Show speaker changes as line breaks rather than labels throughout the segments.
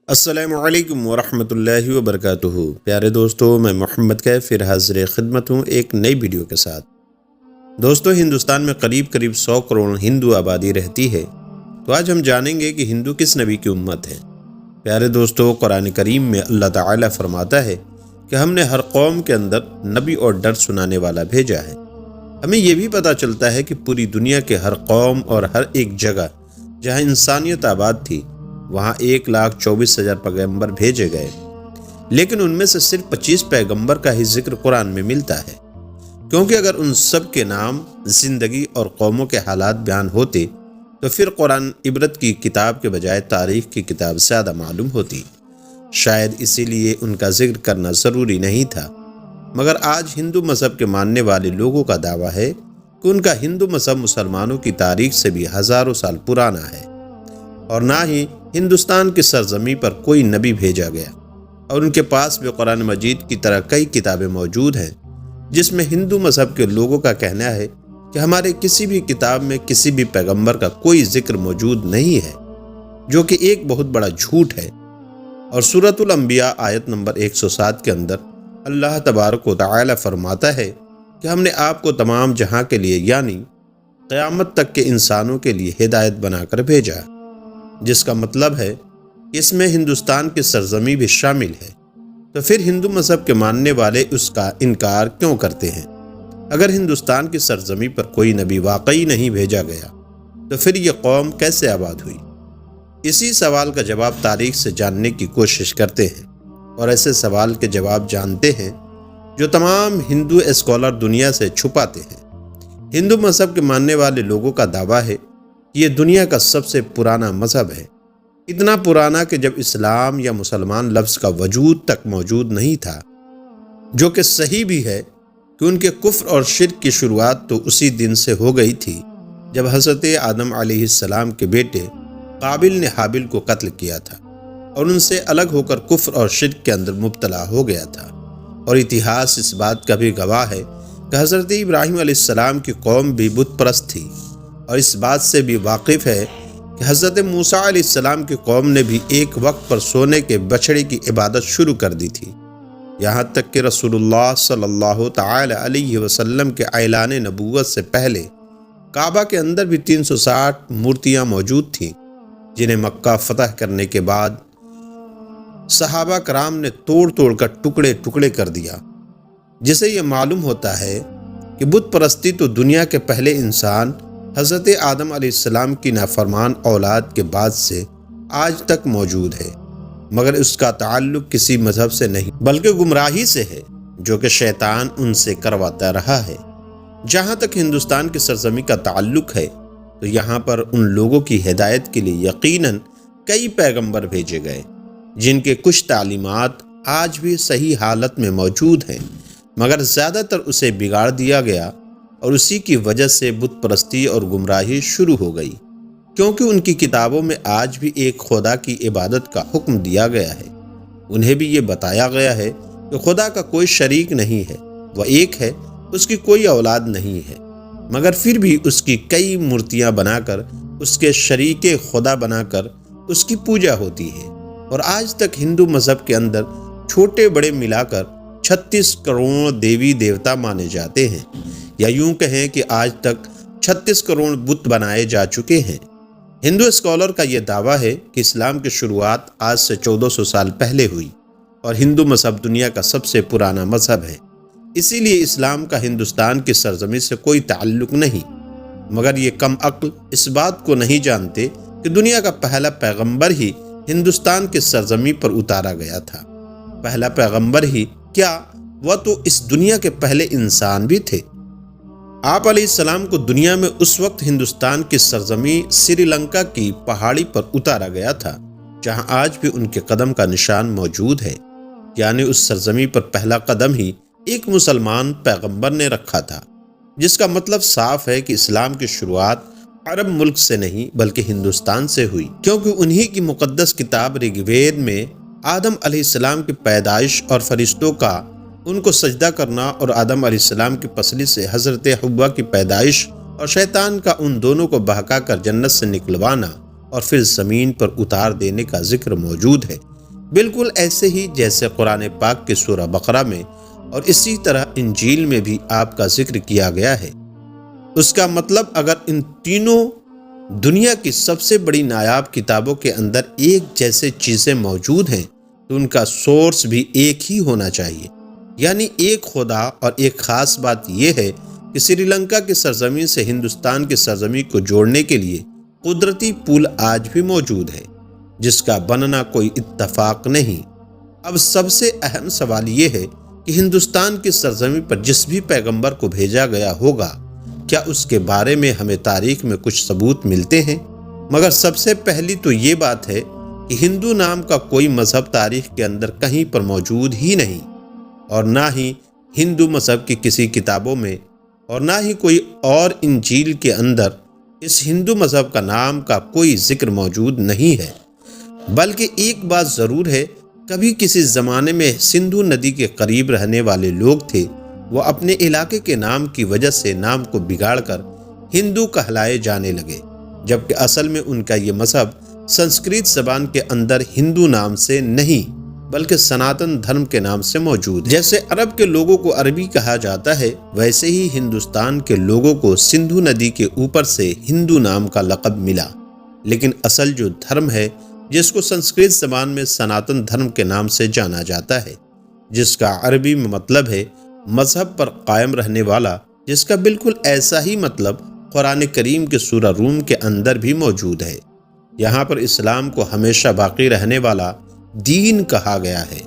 السلام علیکم ورحمۃ اللہ وبرکاتہ۔ پیارے دوستو، میں محمد کیف پھر حاضر خدمت ہوں ایک نئی ویڈیو کے ساتھ۔ دوستو، ہندوستان میں قریب 100 کروڑ ہندو آبادی رہتی ہے، تو آج ہم جانیں گے کہ ہندو کس نبی کی امت ہے۔ پیارے دوستو، قرآن کریم میں اللہ تعالیٰ فرماتا ہے کہ ہم نے ہر قوم کے اندر نبی اور ڈر سنانے والا بھیجا ہے۔ ہمیں یہ بھی پتہ چلتا ہے کہ پوری دنیا کے ہر قوم اور ہر ایک جگہ جہاں انسانیت آباد تھی، وہاں 1,24,000 پیغمبر بھیجے گئے، لیکن ان میں سے صرف 25 پیغمبر کا ہی ذکر قرآن میں ملتا ہے، کیونکہ اگر ان سب کے نام، زندگی اور قوموں کے حالات بیان ہوتے تو پھر قرآن عبرت کی کتاب کے بجائے تاریخ کی کتاب زیادہ معلوم ہوتی۔ شاید اسی لیے ان کا ذکر کرنا ضروری نہیں تھا، مگر آج ہندو مذہب کے ماننے والے لوگوں کا دعویٰ ہے کہ ان کا ہندو مذہب مسلمانوں کی تاریخ سے بھی ہزاروں سال پرانا ہے، اور نہ ہی ہندوستان کی سرزمین پر کوئی نبی بھیجا گیا، اور ان کے پاس بھی قرآن مجید کی طرح کئی کتابیں موجود ہیں جس میں ہندو مذہب کے لوگوں کا کہنا ہے کہ ہمارے کسی بھی کتاب میں کسی بھی پیغمبر کا کوئی ذکر موجود نہیں ہے، جو کہ ایک بہت بڑا جھوٹ ہے۔ اور سورۃ الانبیاء آیت نمبر 107 کے اندر اللہ تبارک و تعالی فرماتا ہے کہ ہم نے آپ کو تمام جہاں کے لیے، یعنی قیامت تک کے انسانوں کے لیے ہدایت بنا کر بھیجا، جس کا مطلب ہے کہ اس میں ہندوستان کی سرزمین بھی شامل ہے۔ تو پھر ہندو مذہب کے ماننے والے اس کا انکار کیوں کرتے ہیں؟ اگر ہندوستان کی سرزمین پر کوئی نبی واقعی نہیں بھیجا گیا تو پھر یہ قوم کیسے آباد ہوئی؟ اسی سوال کا جواب تاریخ سے جاننے کی کوشش کرتے ہیں، اور ایسے سوال کے جواب جانتے ہیں جو تمام ہندو اسکالر دنیا سے چھپاتے ہیں۔ ہندو مذہب کے ماننے والے لوگوں کا دعویٰ ہے کہ یہ دنیا کا سب سے پرانا مذہب ہے، اتنا پرانا کہ جب اسلام یا مسلمان لفظ کا وجود تک موجود نہیں تھا، جو کہ صحیح بھی ہے کہ ان کے کفر اور شرک کی شروعات تو اسی دن سے ہو گئی تھی جب حضرت آدم علیہ السلام کے بیٹے قابل نے حابل کو قتل کیا تھا، اور ان سے الگ ہو کر کفر اور شرک کے اندر مبتلا ہو گیا تھا۔ اور اتہاس اس بات کا بھی گواہ ہے کہ حضرت ابراہیم علیہ السلام کی قوم بھی بت پرست تھی، اور اس بات سے بھی واقف ہے کہ حضرت موسیٰ علیہ السلام کی قوم نے بھی ایک وقت پر سونے کے بچھڑے کی عبادت شروع کر دی تھی، یہاں تک کہ رسول اللہ صلی اللہ تعالی علیہ وسلم کے اعلان نبوت سے پہلے کعبہ کے اندر بھی 360 مورتیاں موجود تھیں، جنہیں مکہ فتح کرنے کے بعد صحابہ کرام نے توڑ توڑ کر ٹکڑے ٹکڑے کر دیا، جسے یہ معلوم ہوتا ہے کہ بت پرستی تو دنیا کے پہلے انسان حضرت آدم علیہ السلام کی نافرمان اولاد کے بعد سے آج تک موجود ہے، مگر اس کا تعلق کسی مذہب سے نہیں بلکہ گمراہی سے ہے، جو کہ شیطان ان سے کرواتا رہا ہے۔ جہاں تک ہندوستان کی سرزمین کا تعلق ہے تو یہاں پر ان لوگوں کی ہدایت کے لیے یقیناً کئی پیغمبر بھیجے گئے، جن کے کچھ تعلیمات آج بھی صحیح حالت میں موجود ہیں، مگر زیادہ تر اسے بگاڑ دیا گیا، اور اسی کی وجہ سے بت پرستی اور گمراہی شروع ہو گئی، کیونکہ ان کی کتابوں میں آج بھی ایک خدا کی عبادت کا حکم دیا گیا ہے۔ انہیں بھی یہ بتایا گیا ہے کہ خدا کا کوئی شریک نہیں ہے، وہ ایک ہے، اس کی کوئی اولاد نہیں ہے، مگر پھر بھی اس کی کئی مورتیاں بنا کر، اس کے شریک خدا بنا کر اس کی پوجا ہوتی ہے۔ اور آج تک ہندو مذہب کے اندر چھوٹے بڑے ملا کر 36 کروڑ دیوی دیوتا مانے جاتے ہیں، یا یوں کہیں کہ آج تک 36 کروڑ بت بنائے جا چکے ہیں۔ ہندو اسکالر کا یہ دعویٰ ہے کہ اسلام کی شروعات آج سے 1400 سال پہلے ہوئی، اور ہندو مذہب دنیا کا سب سے پرانا مذہب ہے، اسی لیے اسلام کا ہندوستان کی سرزمین سے کوئی تعلق نہیں۔ مگر یہ کم عقل اس بات کو نہیں جانتے کہ دنیا کا پہلا پیغمبر ہی ہندوستان کی سرزمین پر اتارا گیا تھا۔ پہلا پیغمبر ہی کیا، وہ تو اس دنیا کے پہلے انسان بھی تھے۔ آپ علیہ السلام کو دنیا میں اس وقت ہندوستان کی سرزمین سری لنکا کی پہاڑی پر اتارا گیا تھا، جہاں آج بھی ان کے قدم کا نشان موجود ہے، یعنی اس سرزمین پر پہلا قدم ہی ایک مسلمان پیغمبر نے رکھا تھا، جس کا مطلب صاف ہے کہ اسلام کی شروعات عرب ملک سے نہیں بلکہ ہندوستان سے ہوئی، کیونکہ انہی کی مقدس کتاب رگ وید میں آدم علیہ السلام کی پیدائش اور فرشتوں کا ان کو سجدہ کرنا، اور آدم علیہ السلام کی پسلی سے حضرت حوا کی پیدائش، اور شیطان کا ان دونوں کو بہکا کر جنت سے نکلوانا اور پھر زمین پر اتار دینے کا ذکر موجود ہے۔ بالکل ایسے ہی جیسے قرآن پاک کے سورہ بقرہ میں اور اسی طرح انجیل میں بھی آپ کا ذکر کیا گیا ہے۔ اس کا مطلب اگر ان تینوں دنیا کی سب سے بڑی نایاب کتابوں کے اندر ایک جیسے چیزیں موجود ہیں تو ان کا سورس بھی ایک ہی ہونا چاہیے، یعنی ایک خدا۔ اور ایک خاص بات یہ ہے کہ سری لنکا کی سرزمین سے ہندوستان کی سرزمین کو جوڑنے کے لیے قدرتی پل آج بھی موجود ہے، جس کا بننا کوئی اتفاق نہیں۔ اب سب سے اہم سوال یہ ہے کہ ہندوستان کی سرزمین پر جس بھی پیغمبر کو بھیجا گیا ہوگا، کیا اس کے بارے میں ہمیں تاریخ میں کچھ ثبوت ملتے ہیں؟ مگر سب سے پہلی تو یہ بات ہے کہ ہندو نام کا کوئی مذہب تاریخ کے اندر کہیں پر موجود ہی نہیں، اور نہ ہی ہندو مذہب کی کسی کتابوں میں، اور نہ ہی کوئی اور انجیل کے اندر اس ہندو مذہب کا نام کا کوئی ذکر موجود نہیں ہے۔ بلکہ ایک بات ضرور ہے، کبھی کسی زمانے میں سندھو ندی کے قریب رہنے والے لوگ تھے، وہ اپنے علاقے کے نام کی وجہ سے نام کو بگاڑ کر ہندو کہلائے جانے لگے، جبکہ اصل میں ان کا یہ مذہب سنسکرت زبان کے اندر ہندو نام سے نہیں بلکہ سناتن دھرم کے نام سے موجود ہے۔ جیسے عرب کے لوگوں کو عربی کہا جاتا ہے، ویسے ہی ہندوستان کے لوگوں کو سندھو ندی کے اوپر سے ہندو نام کا لقب ملا، لیکن اصل جو دھرم ہے جس کو سنسکرت زبان میں سناتن دھرم کے نام سے جانا جاتا ہے، جس کا عربی میں مطلب ہے مذہب پر قائم رہنے والا، جس کا بالکل ایسا ہی مطلب قرآن کریم کے سورہ روم کے اندر بھی موجود ہے۔ یہاں پر اسلام کو ہمیشہ باقی رہنے والا دین کہا گیا ہے،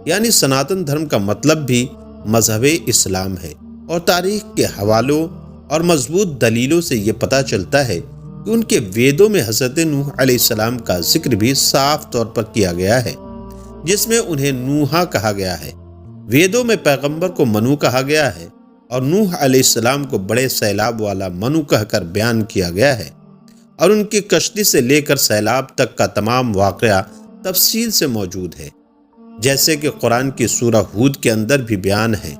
یعنی سناتن دھرم کا مطلب بھی مذہب اسلام ہے۔ اور تاریخ کے حوالوں اور مضبوط دلیلوں سے یہ پتہ چلتا ہے کہ ان کے ویدوں میں حضرت نوح علیہ السلام کا ذکر بھی صاف طور پر کیا گیا ہے، جس میں انہیں نوحا کہا گیا ہے۔ ویدوں میں پیغمبر کو منو کہا گیا ہے، اور نوح علیہ السلام کو بڑے سیلاب والا منو کہہ کر بیان کیا گیا ہے، اور ان کی کشتی سے لے کر سیلاب تک کا تمام واقعہ تفصیل سے موجود ہے، جیسے کہ قرآن کی سورہ ہود کے اندر بھی بیان ہے۔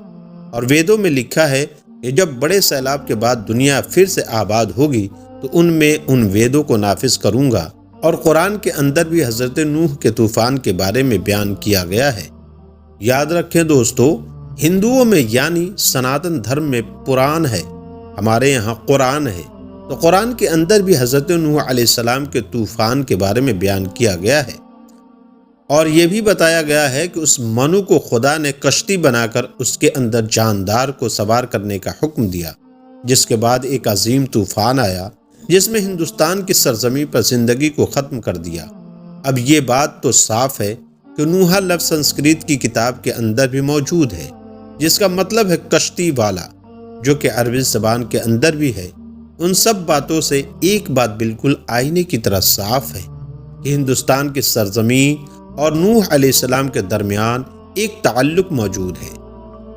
اور ویدوں میں لکھا ہے کہ جب بڑے سیلاب کے بعد دنیا پھر سے آباد ہوگی تو ان میں ان ویدوں کو نافذ کروں گا۔ اور قرآن کے اندر بھی حضرت نوح کے طوفان کے بارے میں بیان کیا گیا ہے۔ یاد رکھیں دوستو، ہندوؤں میں یعنی سناتن دھرم میں پران ہے، ہمارے یہاں قرآن ہے، تو قرآن کے اندر بھی حضرت نوح علیہ السلام کے طوفان کے بارے میں بیان کیا گیا ہے، اور یہ بھی بتایا گیا ہے کہ اس منو کو خدا نے کشتی بنا کر اس کے اندر جاندار کو سوار کرنے کا حکم دیا، جس کے بعد ایک عظیم طوفان آیا جس میں ہندوستان کی سرزمین پر زندگی کو ختم کر دیا۔ اب یہ بات تو صاف ہے کہ نوحا لفظ سنسکرت کی کتاب کے اندر بھی موجود ہے، جس کا مطلب ہے کشتی والا، جو کہ عربی زبان کے اندر بھی ہے۔ ان سب باتوں سے ایک بات بالکل آئینے کی طرح صاف ہے کہ ہندوستان کی سرزمین اور نوح علیہ السلام کے درمیان ایک تعلق موجود ہے،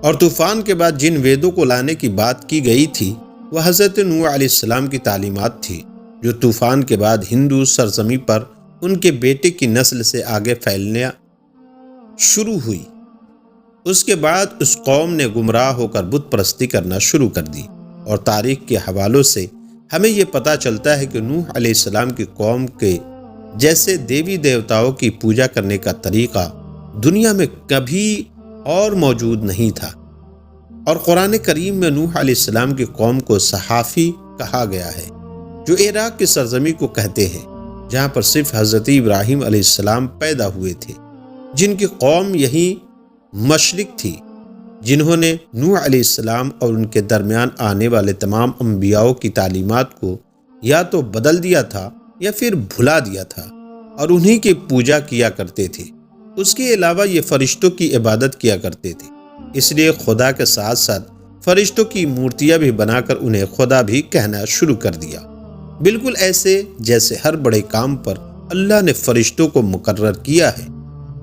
اور طوفان کے بعد جن ویدوں کو لانے کی بات کی گئی تھی وہ حضرت نوح علیہ السلام کی تعلیمات تھی، جو طوفان کے بعد ہندو سرزمین پر ان کے بیٹے کی نسل سے آگے پھیلنا شروع ہوئی۔ اس کے بعد اس قوم نے گمراہ ہو کر بت پرستی کرنا شروع کر دی، اور تاریخ کے حوالوں سے ہمیں یہ پتہ چلتا ہے کہ نوح علیہ السلام کی قوم کے جیسے دیوی دیوتاؤں کی پوجا کرنے کا طریقہ دنیا میں کبھی اور موجود نہیں تھا۔ اور قرآن کریم میں نوح علیہ السلام کی قوم کو صحافی کہا گیا ہے، جو عراق کی سرزمین کو کہتے ہیں، جہاں پر صرف حضرت ابراہیم علیہ السلام پیدا ہوئے تھے، جن کی قوم یہی مشرق تھی، جنہوں نے نوح علیہ السلام اور ان کے درمیان آنے والے تمام انبیاءوں کی تعلیمات کو یا تو بدل دیا تھا یا پھر بھلا دیا تھا، اور انہی کی پوجا کیا کرتے تھے۔ اس کے علاوہ یہ فرشتوں کی عبادت کیا کرتے تھے، اس لیے خدا کے ساتھ ساتھ فرشتوں کی مورتیاں بھی بنا کر انہیں خدا بھی کہنا شروع کر دیا، بالکل ایسے جیسے ہر بڑے کام پر اللہ نے فرشتوں کو مقرر کیا ہے،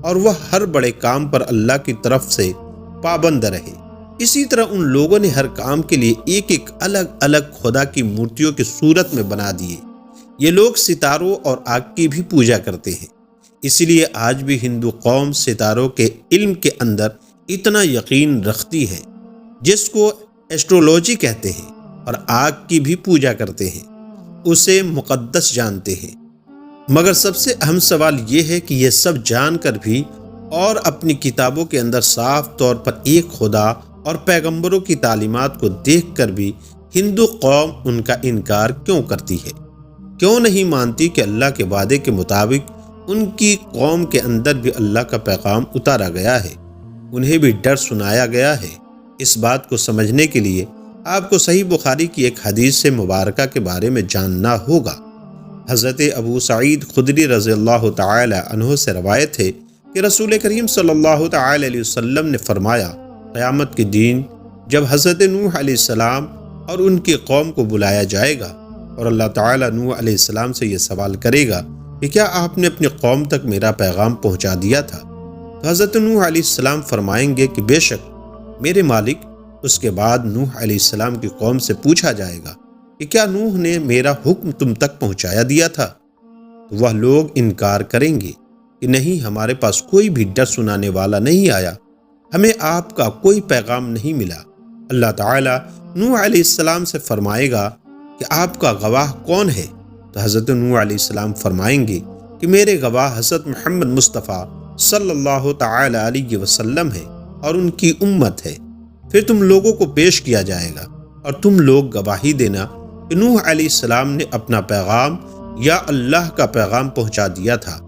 اور وہ ہر بڑے کام پر اللہ کی طرف سے پابند رہے۔ اسی طرح ان لوگوں نے ہر کام کے لیے ایک ایک الگ الگ خدا کی مورتیوں کی صورت میں بنا دیے۔ یہ لوگ ستاروں اور آگ کی بھی پوجا کرتے ہیں، اسی لیے آج بھی ہندو قوم ستاروں کے علم کے اندر اتنا یقین رکھتی ہے، جس کو ایسٹرولوجی کہتے ہیں، اور آگ کی بھی پوجا کرتے ہیں، اسے مقدس جانتے ہیں۔ مگر سب سے اہم سوال یہ ہے کہ یہ سب جان کر بھی اور اپنی کتابوں کے اندر صاف طور پر ایک خدا اور پیغمبروں کی تعلیمات کو دیکھ کر بھی ہندو قوم ان کا انکار کیوں کرتی ہے؟ کیوں نہیں مانتی کہ اللہ کے وعدے کے مطابق ان کی قوم کے اندر بھی اللہ کا پیغام اتارا گیا ہے، انہیں بھی ڈر سنایا گیا ہے؟ اس بات کو سمجھنے کے لیے آپ کو صحیح بخاری کی ایک حدیث سے مبارکہ کے بارے میں جاننا ہوگا۔ حضرت ابو سعید خدری رضی اللہ تعالی عنہ سے روایت ہے کہ رسول کریم صلی اللہ تعالی علیہ وسلم نے فرمایا، قیامت کے دن جب حضرت نوح علیہ السلام اور ان کی قوم کو بلایا جائے گا اور اللہ تعالی نوح علیہ السلام سے یہ سوال کرے گا کہ کیا آپ نے اپنی قوم تک میرا پیغام پہنچا دیا تھا؟ تو حضرت نوح علیہ السلام فرمائیں گے کہ بے شک میرے مالک۔ اس کے بعد نوح علیہ السلام کی قوم سے پوچھا جائے گا کہ کیا نوح نے میرا حکم تم تک پہنچایا دیا تھا؟ تو وہ لوگ انکار کریں گے کہ نہیں، ہمارے پاس کوئی بھی ڈر سنانے والا نہیں آیا، ہمیں آپ کا کوئی پیغام نہیں ملا۔ اللہ تعالیٰ نوح علیہ السلام سے فرمائے گا کہ آپ کا گواہ کون ہے؟ تو حضرت نوح علیہ السلام فرمائیں گے کہ میرے گواہ حضرت محمد مصطفیٰ صلی اللہ تعالی علیہ وسلم ہے اور ان کی امت ہے۔ پھر تم لوگوں کو پیش کیا جائے گا اور تم لوگ گواہی دینا کہ نوح علیہ السلام نے اپنا پیغام یا اللہ کا پیغام پہنچا دیا تھا۔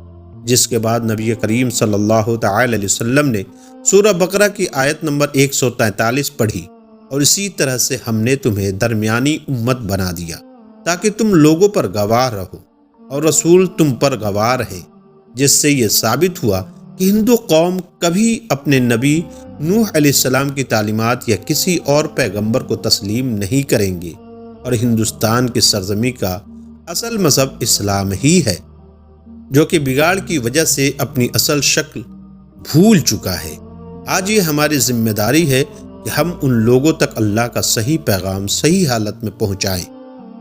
جس کے بعد نبی کریم صلی اللہ تعالی علیہ وسلم نے سورہ بقرہ کی آیت نمبر 143 پڑھی، اور اسی طرح سے ہم نے تمہیں درمیانی امت بنا دیا تاکہ تم لوگوں پر گواہ رہو اور رسول تم پر گواہ رہے، جس سے یہ ثابت ہوا کہ ہندو قوم کبھی اپنے نبی نوح علیہ السلام کی تعلیمات یا کسی اور پیغمبر کو تسلیم نہیں کریں گے، اور ہندوستان کی سرزمین کا اصل مذہب اسلام ہی ہے، جو کہ بگاڑ کی وجہ سے اپنی اصل شکل بھول چکا ہے۔ آج یہ ہماری ذمہ داری ہے کہ ہم ان لوگوں تک اللہ کا صحیح پیغام صحیح حالت میں پہنچائیں،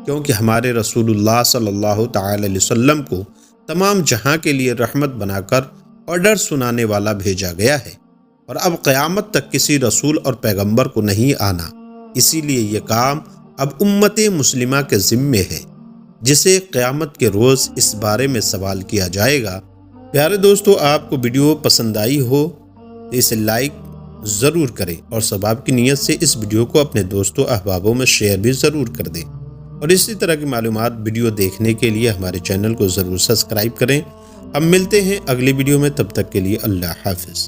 کیونکہ ہمارے رسول اللہ صلی اللہ تعالی علیہ وسلم کو تمام جہاں کے لیے رحمت بنا کر اور ڈر سنانے والا بھیجا گیا ہے، اور اب قیامت تک کسی رسول اور پیغمبر کو نہیں آنا۔ اسی لیے یہ کام اب امت مسلمہ کے ذمے ہے، جسے قیامت کے روز اس بارے میں سوال کیا جائے گا۔ پیارے دوستو، آپ کو ویڈیو پسند آئی ہو تو اسے لائک ضرور کریں، اور ثواب کی نیت سے اس ویڈیو کو اپنے دوستوں احبابوں میں شیئر بھی ضرور کر دیں، اور اسی طرح کی معلومات ویڈیو دیکھنے کے لیے ہمارے چینل کو ضرور سبسکرائب کریں۔ ہم ملتے ہیں اگلی ویڈیو میں، تب تک کے لیے اللہ حافظ۔